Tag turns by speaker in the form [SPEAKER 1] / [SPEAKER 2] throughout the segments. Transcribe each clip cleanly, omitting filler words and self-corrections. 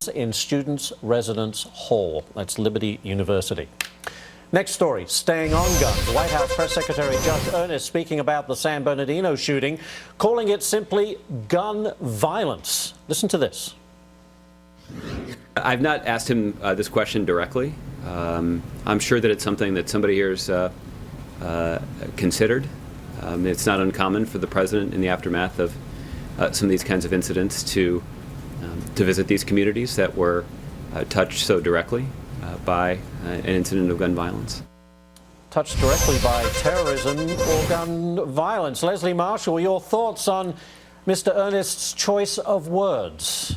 [SPEAKER 1] in Students' Residence Hall. That's Liberty University. Next story, staying on guns. White House Press Secretary Josh Earnest speaking about the San Bernardino shooting, calling it simply gun violence. Listen to this.
[SPEAKER 2] I've not asked him this question directly. I'm sure that it's something that somebody here has considered. It's not uncommon for the president in the aftermath of some of these kinds of incidents to visit these communities that were touched so directly by an incident of gun violence.
[SPEAKER 1] Touched directly by terrorism or gun violence. Leslie Marshall, your thoughts on Mr. Earnest's choice of words?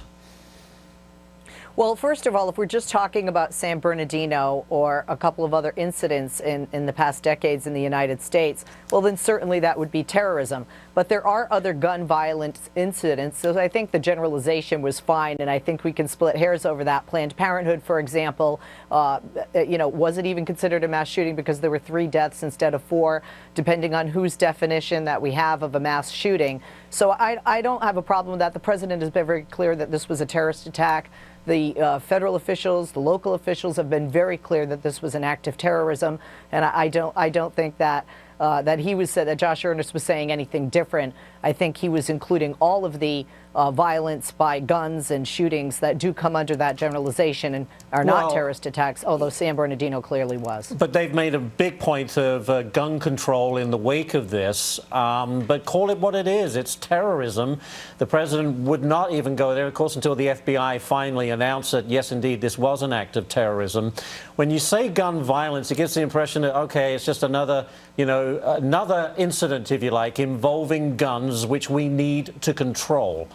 [SPEAKER 3] Well, first of all, if we're just talking about San Bernardino or a couple of other incidents in the past decades in the United States, well, then certainly that would be terrorism. But there are other gun violence incidents, so I think the generalization was fine, and I think we can split hairs over that. Planned Parenthood, for example, was it even considered a mass shooting because there were 3 deaths instead of 4, depending on whose definition that we have of a mass shooting. So I don't have a problem with that. The president has been very clear that this was a terrorist attack. The federal officials, the local officials have been very clear that this was an act of terrorism, and I don't think that that Josh Earnest was saying anything different. I think he was including all of the violence by guns and shootings that do come under that generalization and are not terrorist attacks, although San Bernardino clearly was.
[SPEAKER 1] But they've made a big point of gun control in the wake of this, but call it what it is. It's terrorism. The president would not even go there, of course, until the FBI finally announced that, yes, indeed, this was an act of terrorism. When you say gun violence, it gives the impression that, okay, it's just another, another incident, if you like, involving guns, which we need to control.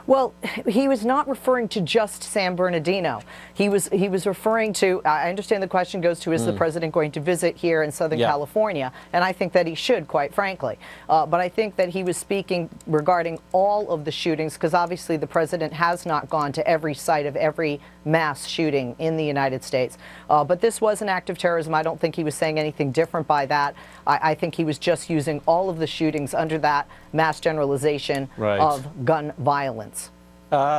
[SPEAKER 3] Well, he was not referring to just San Bernardino. He was referring to, I understand the question goes to, is the president going to visit here in Southern California? And I think that he should, quite frankly. But I think that he was speaking regarding all of the shootings, because obviously the president has not gone to every site of every mass shooting in the United States. But this was an act of terrorism. I don't think he was saying anything different by that. I think he was just using all of the shootings under that mass generalization of gun violence.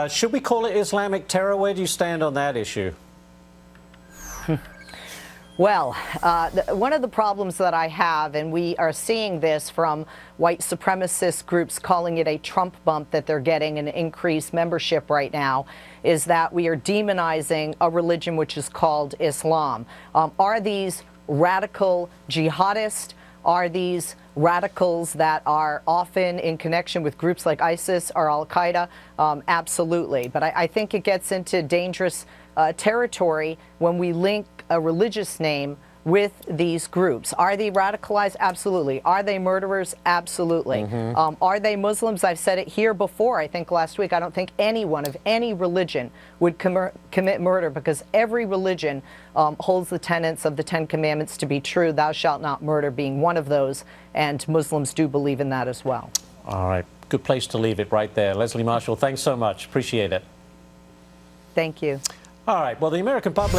[SPEAKER 1] Should we call it Islamic terror? Where do you stand on that issue?
[SPEAKER 3] Well, one of the problems that I have, and we are seeing this from white supremacist groups calling it a Trump bump that they're getting an increased membership right now, is that we are demonizing a religion which is called Islam. Are these radical jihadists? Are these radicals that are often in connection with groups like ISIS or Al-Qaeda? Absolutely. But I think it gets into dangerous territory when we link a religious name with these groups. Are they radicalized? Absolutely. Are they murderers? Absolutely. Are they Muslims? I've said it here before, I think last week. I don't think anyone of any religion would commit murder, because every religion holds the tenets of the 10 Commandments to be true, thou shalt not murder being one of those, and Muslims do believe in that as well.
[SPEAKER 1] All right. Good place to leave it right there. Leslie Marshall, thanks so much. Appreciate it.
[SPEAKER 3] Thank you.
[SPEAKER 1] All right. Well, the American public